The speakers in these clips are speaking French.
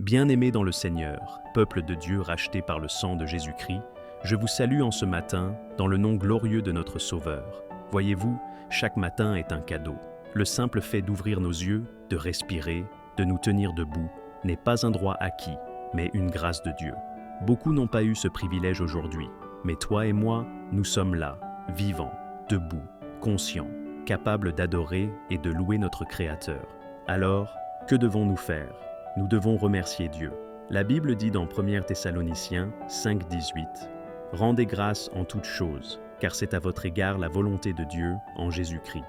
Bien-aimés dans le Seigneur, peuple de Dieu racheté par le sang de Jésus-Christ, je vous salue en ce matin dans le nom glorieux de notre Sauveur. Voyez-vous, chaque matin est un cadeau. Le simple fait d'ouvrir nos yeux, de respirer, de nous tenir debout, n'est pas un droit acquis, mais une grâce de Dieu. Beaucoup n'ont pas eu ce privilège aujourd'hui, mais toi et moi, nous sommes là, vivants, debout, conscients, capables d'adorer et de louer notre Créateur. Alors, que devons-nous faire ? Nous devons remercier Dieu. La Bible dit dans 1 Thessaloniciens 5,18 « Rendez grâce en toutes choses, car c'est à votre égard la volonté de Dieu en Jésus-Christ. »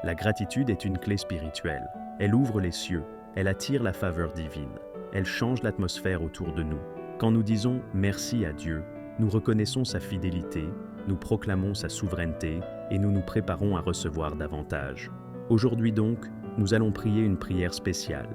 La gratitude est une clé spirituelle. Elle ouvre les cieux, elle attire la faveur divine, elle change l'atmosphère autour de nous. Quand nous disons « merci à Dieu », nous reconnaissons sa fidélité, nous proclamons sa souveraineté et nous nous préparons à recevoir davantage. Aujourd'hui donc, nous allons prier une prière spéciale.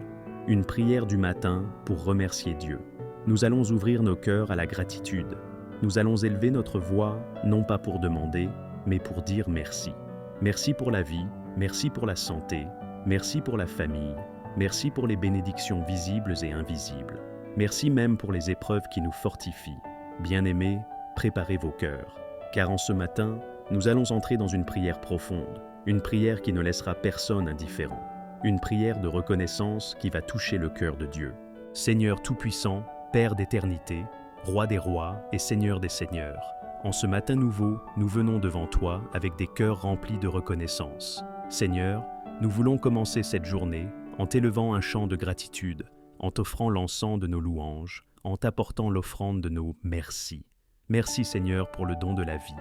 Une prière du matin pour remercier Dieu. Nous allons ouvrir nos cœurs à la gratitude. Nous allons élever notre voix, non pas pour demander, mais pour dire merci. Merci pour la vie, merci pour la santé, merci pour la famille, merci pour les bénédictions visibles et invisibles. Merci même pour les épreuves qui nous fortifient. Bien-aimés, préparez vos cœurs, car en ce matin, nous allons entrer dans une prière profonde, une prière qui ne laissera personne indifférent. Une prière de reconnaissance qui va toucher le cœur de Dieu. Seigneur Tout-Puissant, Père d'éternité, Roi des rois et Seigneur des seigneurs, en ce matin nouveau, nous venons devant toi avec des cœurs remplis de reconnaissance. Seigneur, nous voulons commencer cette journée en t'élevant un chant de gratitude, en t'offrant l'encens de nos louanges, en t'apportant l'offrande de nos merci. Merci Seigneur pour le don de la vie.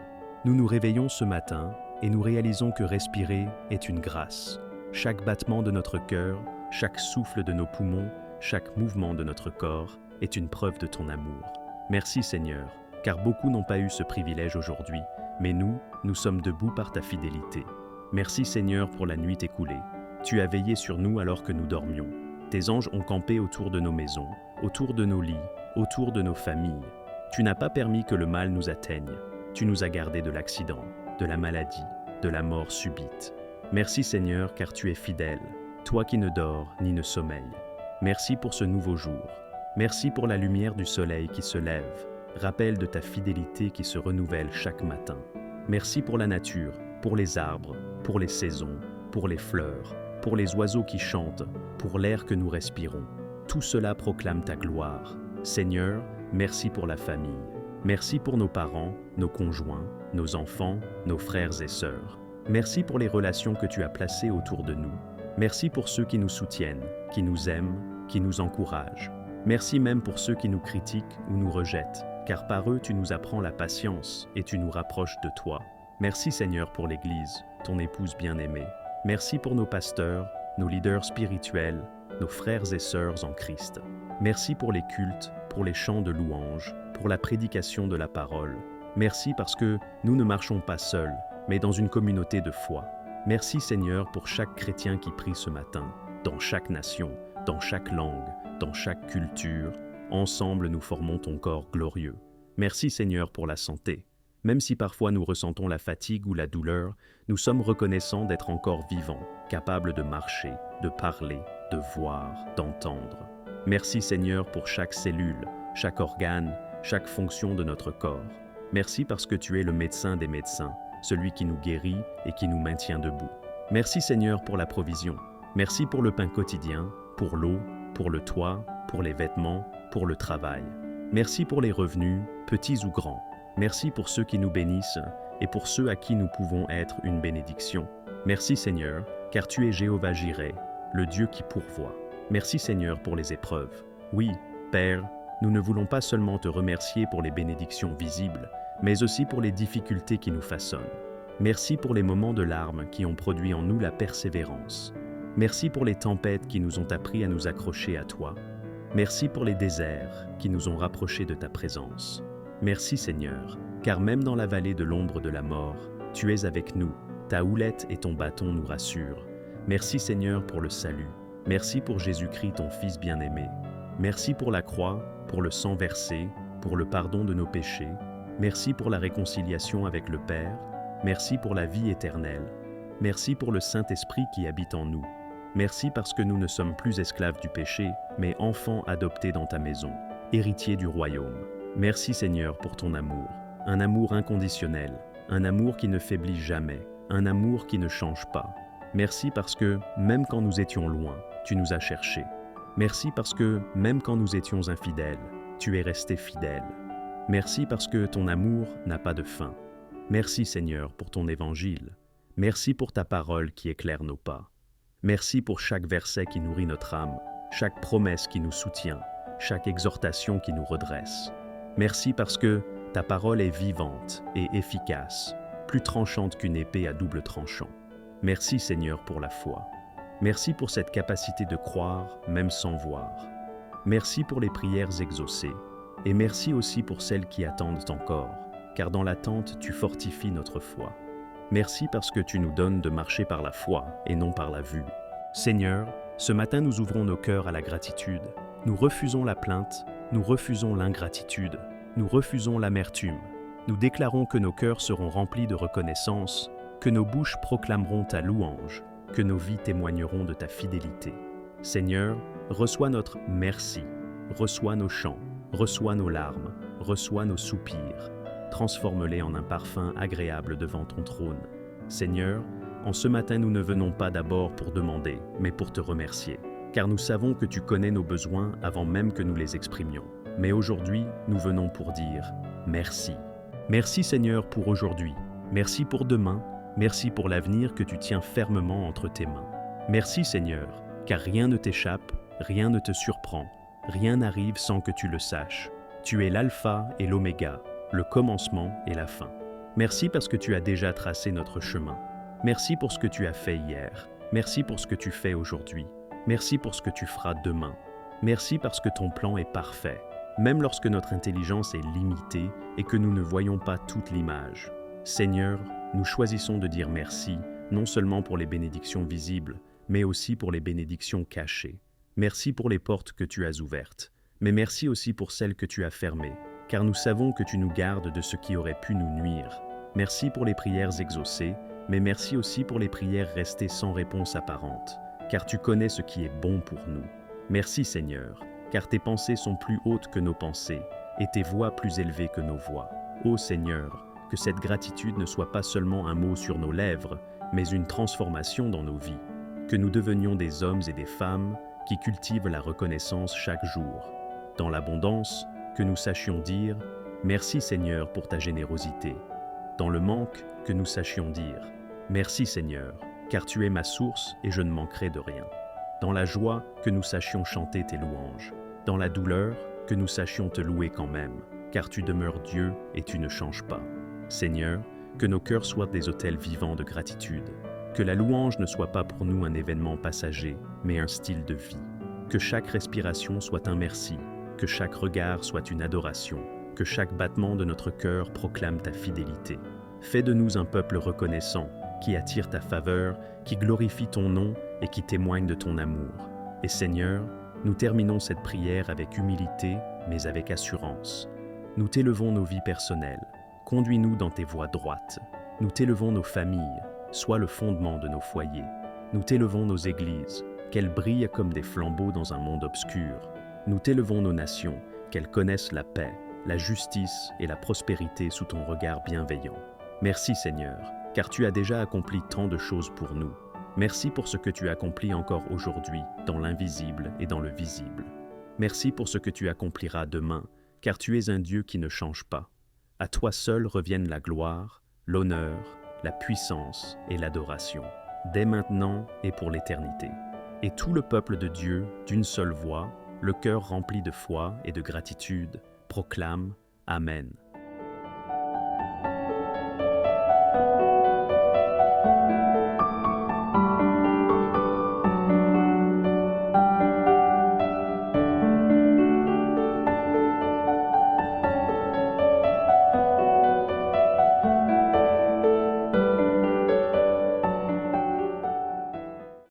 Nous nous réveillons ce matin et nous réalisons que respirer est une grâce. Chaque battement de notre cœur, chaque souffle de nos poumons, chaque mouvement de notre corps est une preuve de ton amour. Merci Seigneur, car beaucoup n'ont pas eu ce privilège aujourd'hui, mais nous sommes debout par ta fidélité. Merci Seigneur pour la nuit écoulée. Tu as veillé sur nous alors que nous dormions. Tes anges ont campé autour de nos maisons, autour de nos lits, autour de nos familles. Tu n'as pas permis que le mal nous atteigne. Tu nous as gardés de l'accident, de la maladie, de la mort subite. Merci Seigneur, car tu es fidèle, toi qui ne dors ni ne sommeilles. Merci pour ce nouveau jour. Merci pour la lumière du soleil qui se lève, rappel de ta fidélité qui se renouvelle chaque matin. Merci pour la nature, pour les arbres, pour les saisons, pour les fleurs, pour les oiseaux qui chantent, pour l'air que nous respirons. Tout cela proclame ta gloire. Seigneur, merci pour la famille. Merci pour nos parents, nos conjoints, nos enfants, nos frères et sœurs. Merci pour les relations que tu as placées autour de nous. Merci pour ceux qui nous soutiennent, qui nous aiment, qui nous encouragent. Merci même pour ceux qui nous critiquent ou nous rejettent, car par eux tu nous apprends la patience et tu nous rapproches de toi. Merci Seigneur pour l'Église, ton épouse bien-aimée. Merci pour nos pasteurs, nos leaders spirituels, nos frères et sœurs en Christ. Merci pour les cultes, pour les chants de louange, pour la prédication de la parole. Merci parce que nous ne marchons pas seuls, mais dans une communauté de foi. Merci Seigneur pour chaque chrétien qui prie ce matin, dans chaque nation, dans chaque langue, dans chaque culture. Ensemble, nous formons ton corps glorieux. Merci Seigneur pour la santé. Même si parfois nous ressentons la fatigue ou la douleur, nous sommes reconnaissants d'être encore vivants, capables de marcher, de parler, de voir, d'entendre. Merci Seigneur pour chaque cellule, chaque organe, chaque fonction de notre corps. Merci parce que tu es le médecin des médecins, celui qui nous guérit et qui nous maintient debout. Merci Seigneur pour la provision. Merci pour le pain quotidien, pour l'eau, pour le toit, pour les vêtements, pour le travail. Merci pour les revenus, petits ou grands. Merci pour ceux qui nous bénissent et pour ceux à qui nous pouvons être une bénédiction. Merci Seigneur, car tu es Jéhovah Jireh, le Dieu qui pourvoit. Merci Seigneur pour les épreuves. Oui, Père, nous ne voulons pas seulement te remercier pour les bénédictions visibles, mais aussi pour les difficultés qui nous façonnent. Merci pour les moments de larmes qui ont produit en nous la persévérance. Merci pour les tempêtes qui nous ont appris à nous accrocher à toi. Merci pour les déserts qui nous ont rapprochés de ta présence. Merci Seigneur, car même dans la vallée de l'ombre de la mort, tu es avec nous, ta houlette et ton bâton nous rassurent. Merci Seigneur pour le salut. Merci pour Jésus-Christ, ton Fils bien-aimé. Merci pour la croix, pour le sang versé, pour le pardon de nos péchés. Merci pour la réconciliation avec le Père. Merci pour la vie éternelle. Merci pour le Saint-Esprit qui habite en nous. Merci parce que nous ne sommes plus esclaves du péché, mais enfants adoptés dans ta maison, héritiers du royaume. Merci Seigneur pour ton amour, un amour inconditionnel, un amour qui ne faiblit jamais, un amour qui ne change pas. Merci parce que, même quand nous étions loin, tu nous as cherchés. Merci parce que, même quand nous étions infidèles, tu es resté fidèle. Merci parce que ton amour n'a pas de fin. Merci Seigneur pour ton évangile. Merci pour ta parole qui éclaire nos pas. Merci pour chaque verset qui nourrit notre âme, chaque promesse qui nous soutient, chaque exhortation qui nous redresse. Merci parce que ta parole est vivante et efficace, plus tranchante qu'une épée à double tranchant. Merci Seigneur pour la foi. Merci pour cette capacité de croire même sans voir. Merci pour les prières exaucées. Et merci aussi pour celles qui attendent encore, car dans l'attente tu fortifies notre foi. Merci parce que tu nous donnes de marcher par la foi et non par la vue. Seigneur, ce matin nous ouvrons nos cœurs à la gratitude. Nous refusons la plainte, nous refusons l'ingratitude, nous refusons l'amertume. Nous déclarons que nos cœurs seront remplis de reconnaissance, que nos bouches proclameront ta louange, que nos vies témoigneront de ta fidélité. Seigneur, reçois notre merci, reçois nos chants, reçois nos larmes, reçois nos soupirs. Transforme-les en un parfum agréable devant ton trône. Seigneur, en ce matin nous ne venons pas d'abord pour demander, mais pour te remercier, car nous savons que tu connais nos besoins avant même que nous les exprimions. Mais aujourd'hui, nous venons pour dire merci. Merci Seigneur pour aujourd'hui, merci pour demain, merci pour l'avenir que tu tiens fermement entre tes mains. Merci Seigneur, car rien ne t'échappe, rien ne te surprend, rien n'arrive sans que tu le saches. Tu es l'alpha et l'oméga, le commencement et la fin. Merci parce que tu as déjà tracé notre chemin. Merci pour ce que tu as fait hier. Merci pour ce que tu fais aujourd'hui. Merci pour ce que tu feras demain. Merci parce que ton plan est parfait, même lorsque notre intelligence est limitée et que nous ne voyons pas toute l'image. Seigneur, nous choisissons de dire merci, non seulement pour les bénédictions visibles, mais aussi pour les bénédictions cachées. Merci pour les portes que tu as ouvertes, mais merci aussi pour celles que tu as fermées, car nous savons que tu nous gardes de ce qui aurait pu nous nuire. Merci pour les prières exaucées, mais merci aussi pour les prières restées sans réponse apparente, car tu connais ce qui est bon pour nous. Merci Seigneur, car tes pensées sont plus hautes que nos pensées, et tes voix plus élevées que nos voix. Ô Seigneur, que cette gratitude ne soit pas seulement un mot sur nos lèvres, mais une transformation dans nos vies. Que nous devenions des hommes et des femmes qui cultivent la reconnaissance chaque jour. Dans l'abondance, que nous sachions dire « Merci Seigneur pour ta générosité ». Dans le manque, que nous sachions dire « Merci Seigneur, car tu es ma source et je ne manquerai de rien ». Dans la joie, que nous sachions chanter tes louanges. Dans la douleur, que nous sachions te louer quand même, car tu demeures Dieu et tu ne changes pas. Seigneur, que nos cœurs soient des autels vivants de gratitude. Que la louange ne soit pas pour nous un événement passager, mais un style de vie. Que chaque respiration soit un merci, que chaque regard soit une adoration, que chaque battement de notre cœur proclame ta fidélité. Fais de nous un peuple reconnaissant, qui attire ta faveur, qui glorifie ton nom et qui témoigne de ton amour. Et Seigneur, nous terminons cette prière avec humilité, mais avec assurance. Nous t'élevons nos vies personnelles. Conduis-nous dans tes voies droites. Nous t'élevons nos familles. Sois le fondement de nos foyers. Nous t'élevons nos églises, qu'elles brillent comme des flambeaux dans un monde obscur. Nous t'élevons nos nations, qu'elles connaissent la paix, la justice et la prospérité sous ton regard bienveillant. Merci Seigneur, car tu as déjà accompli tant de choses pour nous. Merci pour ce que tu accomplis encore aujourd'hui, dans l'invisible et dans le visible. Merci pour ce que tu accompliras demain, car tu es un Dieu qui ne change pas. À toi seul reviennent la gloire, l'honneur, la puissance et l'adoration, dès maintenant et pour l'éternité. Et tout le peuple de Dieu, d'une seule voix, le cœur rempli de foi et de gratitude, proclame Amen.